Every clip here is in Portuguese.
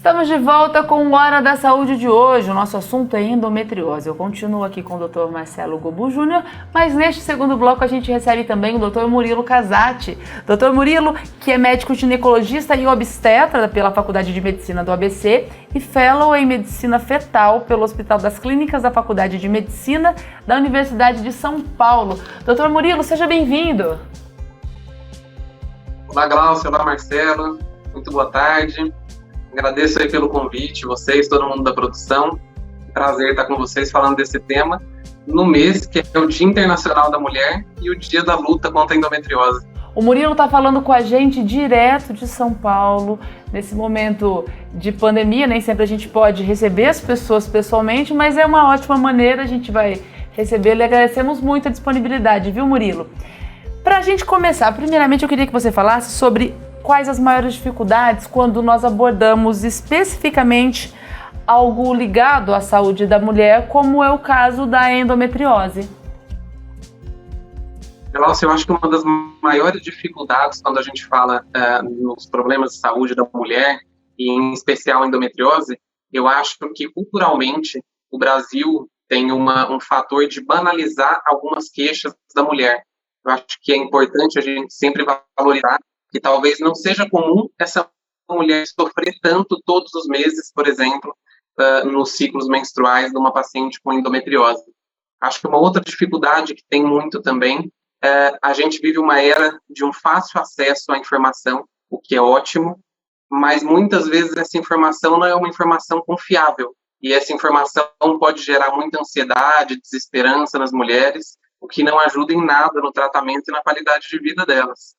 Estamos de volta com o Hora da Saúde de hoje. O nosso assunto é endometriose. Eu continuo aqui com o Dr. Marcelo Gobu Júnior, mas neste segundo bloco a gente recebe também o Dr. Murilo Casati. Dr. Murilo, que é médico ginecologista e obstetra pela Faculdade de Medicina do ABC e fellow em Medicina Fetal pelo Hospital das Clínicas da Faculdade de Medicina da Universidade de São Paulo. Dr. Murilo, seja bem-vindo. Olá, Glaucia. Olá, Marcelo. Muito boa tarde. Agradeço aí pelo convite, vocês, todo mundo da produção. Prazer estar com vocês falando desse tema no mês que é o Dia Internacional da Mulher e o Dia da Luta contra a Endometriose. O Murilo está falando com a gente direto de São Paulo, nesse momento de pandemia. Nem sempre a gente pode receber as pessoas pessoalmente, mas é uma ótima maneira, a gente vai recebê-lo e agradecemos muito a disponibilidade, viu, Murilo? Para a gente começar, primeiramente eu queria que você falasse sobre quais as maiores dificuldades quando nós abordamos especificamente algo ligado à saúde da mulher, como é o caso da endometriose. Eu acho que uma das maiores dificuldades quando a gente fala nos problemas de saúde da mulher, e em especial a endometriose, eu acho que culturalmente o Brasil tem um fator de banalizar algumas queixas da mulher. Eu acho que é importante a gente sempre valorizar que talvez não seja comum essa mulher sofrer tanto todos os meses, por exemplo, nos ciclos menstruais de uma paciente com endometriose. Acho que uma outra dificuldade que tem muito também a gente vive uma era de um fácil acesso à informação, o que é ótimo, mas muitas vezes essa informação não é uma informação confiável, e essa informação pode gerar muita ansiedade, desesperança nas mulheres, o que não ajuda em nada no tratamento e na qualidade de vida delas.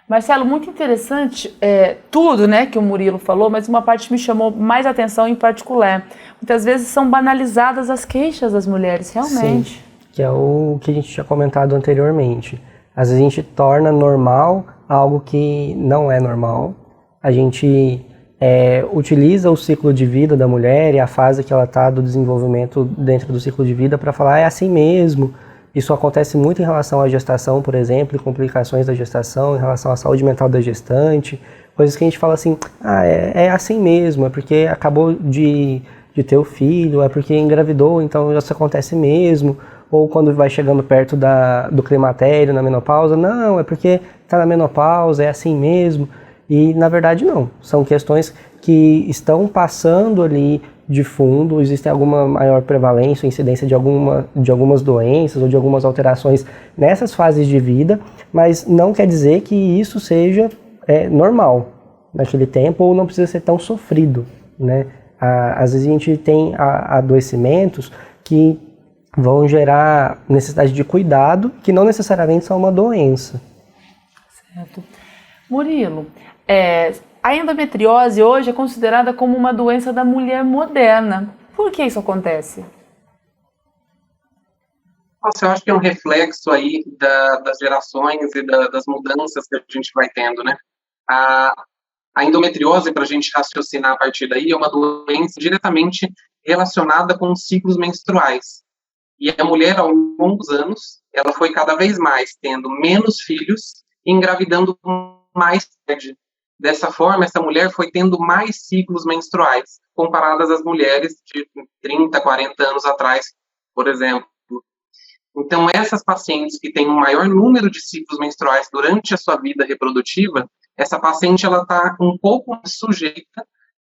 Marcelo, muito interessante tudo, né, que o Murilo falou, mas uma parte me chamou mais atenção em particular. Muitas vezes são banalizadas as queixas das mulheres, realmente. Sim, que é o que a gente tinha comentado anteriormente. Às vezes a gente torna normal algo que não é normal. A gente utiliza o ciclo de vida da mulher e a fase que ela está do desenvolvimento dentro do ciclo de vida para falar, é assim mesmo. Isso acontece muito em relação à gestação, por exemplo, e complicações da gestação, em relação à saúde mental da gestante, coisas que a gente fala assim, é assim mesmo, é porque acabou de ter o filho, é porque engravidou, então isso acontece mesmo, ou quando vai chegando perto do climatério, na menopausa, não, é porque está na menopausa, é assim mesmo, e na verdade não, são questões que estão passando ali de fundo, existe alguma maior prevalência, incidência de algumas doenças ou de algumas alterações nessas fases de vida, mas não quer dizer que isso seja normal naquele tempo ou não precisa ser tão sofrido, né? Às vezes a gente tem adoecimentos que vão gerar necessidade de cuidado, que não necessariamente são uma doença. Certo. Murilo, a endometriose hoje é considerada como uma doença da mulher moderna. Por que isso acontece? Nossa, eu acho que é um reflexo aí das gerações e das mudanças que a gente vai tendo, né? A endometriose, para a gente raciocinar a partir daí, é uma doença diretamente relacionada com os ciclos menstruais. E a mulher, ao longo dos anos, ela foi cada vez mais tendo menos filhos e engravidando mais tarde. Dessa forma, essa mulher foi tendo mais ciclos menstruais, comparadas às mulheres de 30, 40 anos atrás, por exemplo. Então, essas pacientes que têm um maior número de ciclos menstruais durante a sua vida reprodutiva, essa paciente está um pouco mais sujeita,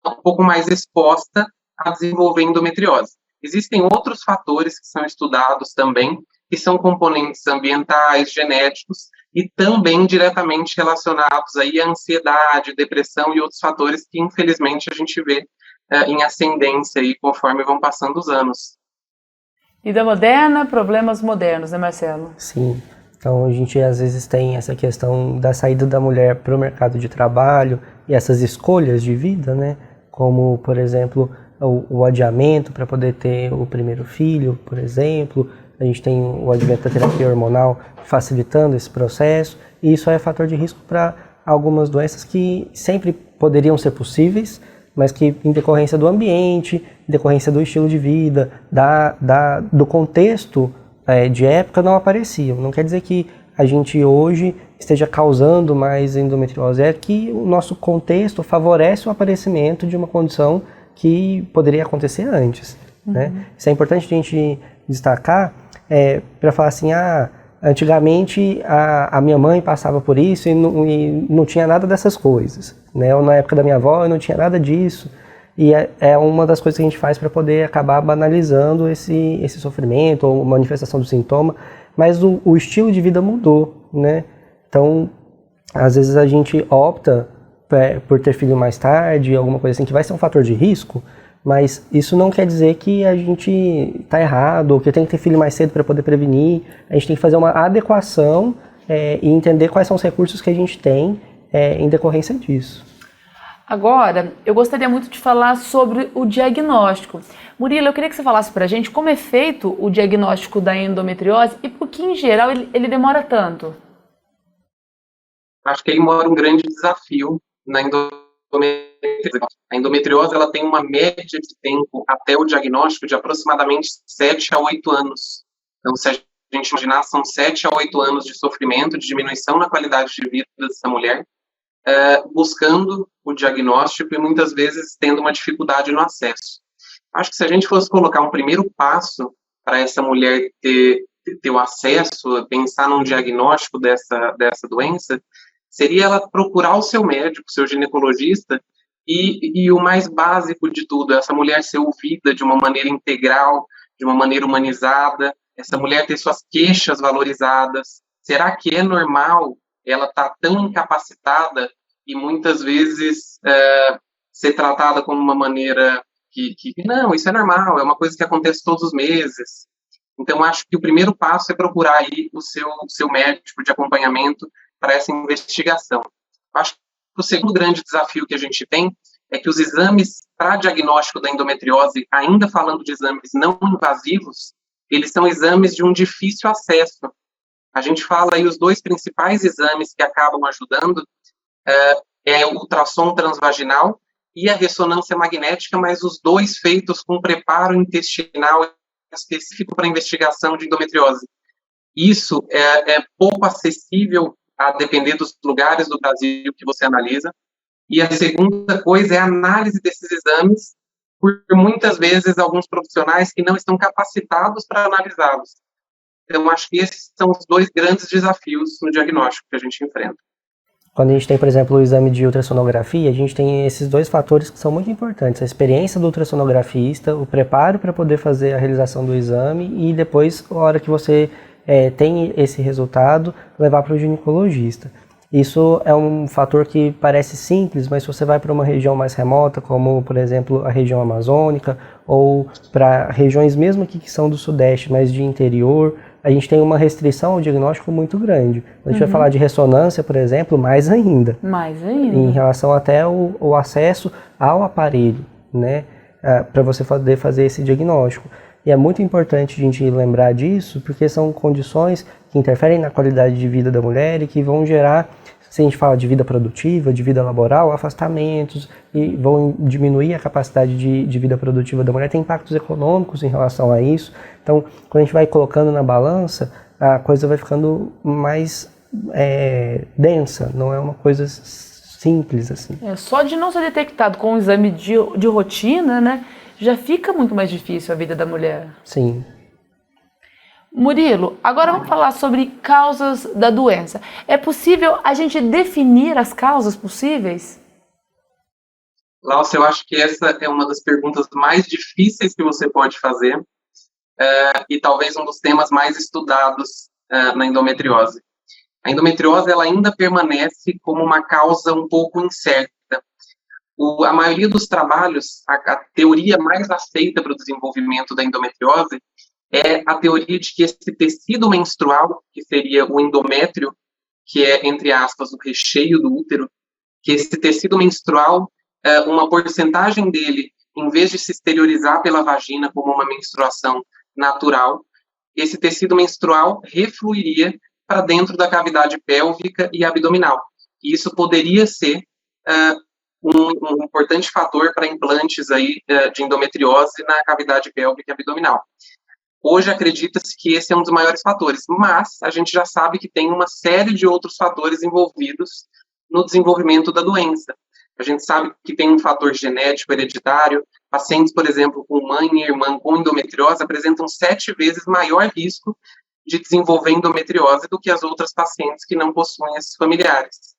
um pouco mais exposta a desenvolver endometriose. Existem outros fatores que são estudados também, que são componentes ambientais, genéticos, e também diretamente relacionados aí à ansiedade, depressão e outros fatores que, infelizmente, a gente vê em ascendência aí, conforme vão passando os anos. Vida moderna, problemas modernos, né, Marcelo? Sim. Então, a gente às vezes tem essa questão da saída da mulher para o mercado de trabalho e essas escolhas de vida, né? Como, por exemplo, o adiamento para poder ter o primeiro filho, por exemplo. A gente tem o advento da terapia hormonal facilitando esse processo, e isso é fator de risco para algumas doenças que sempre poderiam ser possíveis, mas que em decorrência do ambiente, em decorrência do estilo de vida, do contexto de época, não apareciam. Não quer dizer que a gente hoje esteja causando mais endometriose, é que o nosso contexto favorece o aparecimento de uma condição que poderia acontecer antes, né? Isso é importante a gente destacar, para falar assim, antigamente a minha mãe passava por isso e não tinha nada dessas coisas, né? Ou na época da minha avó não tinha nada disso. E é uma das coisas que a gente faz para poder acabar banalizando esse sofrimento ou manifestação do sintoma, mas o estilo de vida mudou, né? Então, às vezes a gente opta por ter filho mais tarde, alguma coisa assim, que vai ser um fator de risco, mas isso não quer dizer que a gente está errado, ou que tem que ter filho mais cedo para poder prevenir. A gente tem que fazer uma adequação e entender quais são os recursos que a gente tem em decorrência disso. Agora, eu gostaria muito de falar sobre o diagnóstico. Murilo, eu queria que você falasse pra gente como é feito o diagnóstico da endometriose e por que, em geral, ele demora tanto. Acho que aí mora um grande desafio na endometriose. A endometriose ela tem uma média de tempo até o diagnóstico de aproximadamente 7 a 8 anos. Então, se a gente imaginar, são 7 a 8 anos de sofrimento, de diminuição na qualidade de vida dessa mulher, buscando o diagnóstico e muitas vezes tendo uma dificuldade no acesso. Acho que se a gente fosse colocar um primeiro passo para essa mulher ter o acesso, pensar num diagnóstico dessa doença, seria ela procurar o seu médico, o seu ginecologista, e o mais básico de tudo, essa mulher ser ouvida de uma maneira integral, de uma maneira humanizada, essa mulher ter suas queixas valorizadas. Será que é normal ela estar tão incapacitada e muitas vezes ser tratada como uma maneira que não, isso é normal, é uma coisa que acontece todos os meses. Então, acho que o primeiro passo é procurar aí o seu médico de acompanhamento para essa investigação. Acho que o segundo grande desafio que a gente tem é que os exames para diagnóstico da endometriose, ainda falando de exames não invasivos, eles são exames de um difícil acesso. A gente fala aí os dois principais exames que acabam ajudando o ultrassom transvaginal e a ressonância magnética, mas os dois feitos com preparo intestinal específico para investigação de endometriose. Isso é pouco acessível a depender dos lugares do Brasil que você analisa. E a segunda coisa é a análise desses exames por muitas vezes alguns profissionais que não estão capacitados para analisá-los. Então, acho que esses são os dois grandes desafios no diagnóstico que a gente enfrenta. Quando a gente tem, por exemplo, o exame de ultrassonografia, a gente tem esses dois fatores que são muito importantes. A experiência do ultrassonografista, o preparo para poder fazer a realização do exame e depois, a hora que você tem esse resultado, levar para o ginecologista. Isso é um fator que parece simples, mas se você vai para uma região mais remota, como, por exemplo, a região amazônica, ou para regiões mesmo aqui que são do Sudeste, mas de interior, a gente tem uma restrição ao diagnóstico muito grande. A gente vai falar de ressonância, por exemplo, mais ainda. Mais ainda. Em relação até o acesso ao aparelho, né, para você poder fazer esse diagnóstico. E é muito importante a gente lembrar disso, porque são condições que interferem na qualidade de vida da mulher e que vão gerar, se a gente fala de vida produtiva, de vida laboral, afastamentos e vão diminuir a capacidade de vida produtiva da mulher. Tem impactos econômicos em relação a isso. Então, quando a gente vai colocando na balança, a coisa vai ficando mais densa, não é uma coisa simples assim. Só de não ser detectado com um exame de rotina, né, já fica muito mais difícil a vida da mulher. Sim. Murilo, agora vamos falar sobre causas da doença. É possível a gente definir as causas possíveis? Láucia, eu acho que essa é uma das perguntas mais difíceis que você pode fazer e talvez um dos temas mais estudados na endometriose. A endometriose ela ainda permanece como uma causa um pouco incerta. A maioria dos trabalhos, a teoria mais aceita para o desenvolvimento da endometriose é a teoria de que esse tecido menstrual, que seria o endométrio, que é, entre aspas, o recheio do útero, que esse tecido menstrual, uma porcentagem dele, em vez de se exteriorizar pela vagina como uma menstruação natural, esse tecido menstrual refluiria para dentro da cavidade pélvica e abdominal. E isso poderia ser um importante fator para implantes aí, de endometriose na cavidade pélvica e abdominal. Hoje acredita-se que esse é um dos maiores fatores, mas a gente já sabe que tem uma série de outros fatores envolvidos no desenvolvimento da doença. A gente sabe que tem um fator genético hereditário. Pacientes, por exemplo, com mãe e irmã com endometriose apresentam 7 vezes maior risco de desenvolver endometriose do que as outras pacientes que não possuem esses familiares.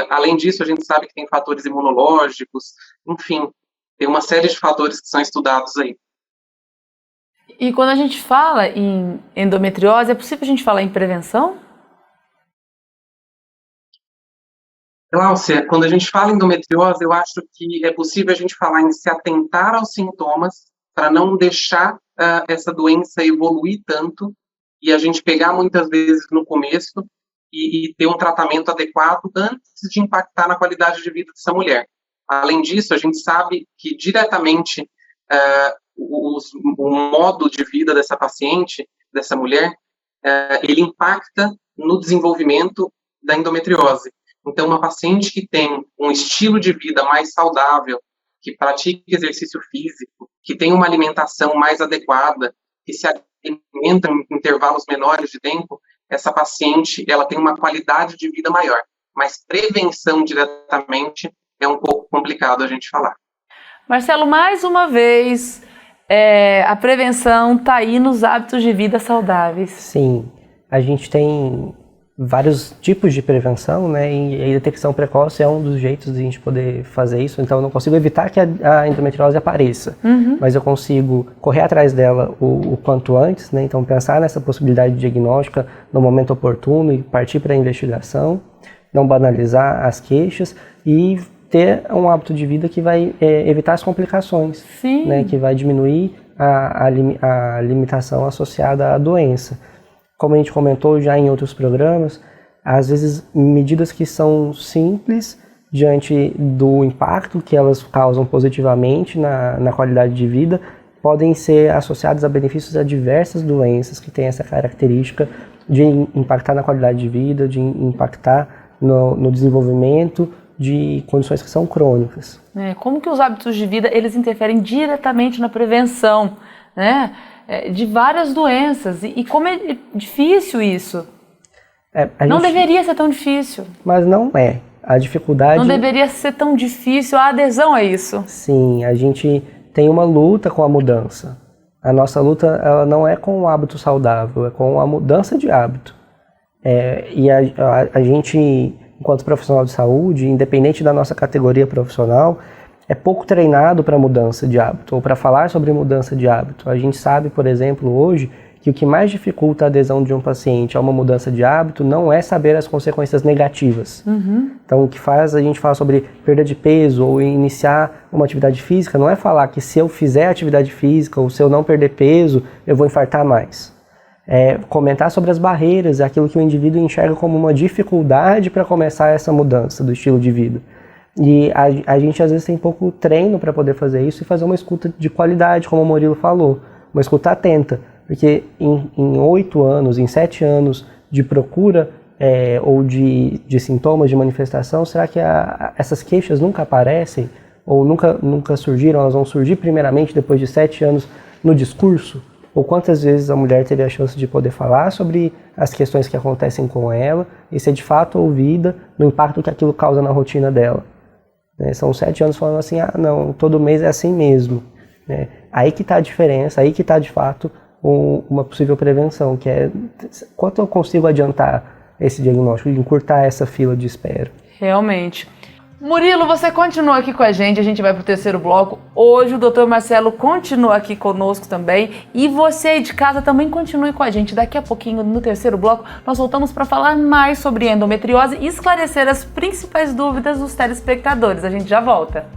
Além disso, a gente sabe que tem fatores imunológicos, enfim, tem uma série de fatores que são estudados aí. E quando a gente fala em endometriose, é possível a gente falar em prevenção? Cláudia, quando a gente fala em endometriose, eu acho que é possível a gente falar em se atentar aos sintomas para não deixar essa doença evoluir tanto e a gente pegar muitas vezes no começo e ter um tratamento adequado antes de impactar na qualidade de vida dessa mulher. Além disso, a gente sabe que diretamente o modo de vida dessa paciente, dessa mulher, ele impacta no desenvolvimento da endometriose. Então, uma paciente que tem um estilo de vida mais saudável, que pratica exercício físico, que tem uma alimentação mais adequada, que se alimenta em intervalos menores de tempo, essa paciente ela tem uma qualidade de vida maior. Mas prevenção diretamente é um pouco complicado a gente falar. Marcelo, mais uma vez, a prevenção está aí nos hábitos de vida saudáveis. Sim, a gente tem vários tipos de prevenção, né? E a detecção precoce é um dos jeitos de a gente poder fazer isso. Então, eu não consigo evitar que a endometriose apareça, mas eu consigo correr atrás dela o quanto antes, né? Então, pensar nessa possibilidade diagnóstica no momento oportuno e partir para a investigação, não banalizar as queixas e ter um hábito de vida que vai evitar as complicações, né? Que vai diminuir a limitação associada à doença. Como a gente comentou já em outros programas, às vezes medidas que são simples diante do impacto que elas causam positivamente na qualidade de vida podem ser associadas a benefícios a diversas doenças que têm essa característica de impactar na qualidade de vida, de impactar no desenvolvimento de condições que são crônicas. Como que os hábitos de vida eles interferem diretamente na prevenção, né? De várias doenças, e como é difícil isso. Não deveria ser tão difícil. Mas não é. A dificuldade... Não deveria ser tão difícil a adesão a isso. Sim, a gente tem uma luta com a mudança. A nossa luta ela não é com o hábito saudável, é com a mudança de hábito. E a gente, enquanto profissional de saúde, independente da nossa categoria profissional, é pouco treinado para mudança de hábito, ou para falar sobre mudança de hábito. A gente sabe, por exemplo, hoje, que o que mais dificulta a adesão de um paciente a uma mudança de hábito não é saber as consequências negativas. Então, o que faz a gente falar sobre perda de peso ou iniciar uma atividade física não é falar que se eu fizer atividade física ou se eu não perder peso, eu vou infartar mais. É comentar sobre as barreiras, aquilo que o indivíduo enxerga como uma dificuldade para começar essa mudança do estilo de vida. E a gente às vezes tem pouco treino para poder fazer isso e fazer uma escuta de qualidade, como o Murilo falou, uma escuta atenta, porque em 8 anos, em 7 anos de procura ou de sintomas de manifestação, será que essas queixas nunca aparecem ou nunca surgiram? Elas vão surgir primeiramente depois de 7 anos no discurso? Ou quantas vezes a mulher teve a chance de poder falar sobre as questões que acontecem com ela e ser de fato ouvida no impacto que aquilo causa na rotina dela? São 7 anos falando assim, não, todo mês é assim mesmo. Aí que está a diferença, aí que está de fato uma possível prevenção, que é quanto eu consigo adiantar esse diagnóstico, encurtar essa fila de espera. Realmente. Murilo, você continua aqui com a gente vai para o terceiro bloco. Hoje o Dr. Marcelo continua aqui conosco também e você aí de casa também continue com a gente. Daqui a pouquinho, no terceiro bloco, nós voltamos para falar mais sobre endometriose e esclarecer as principais dúvidas dos telespectadores. A gente já volta.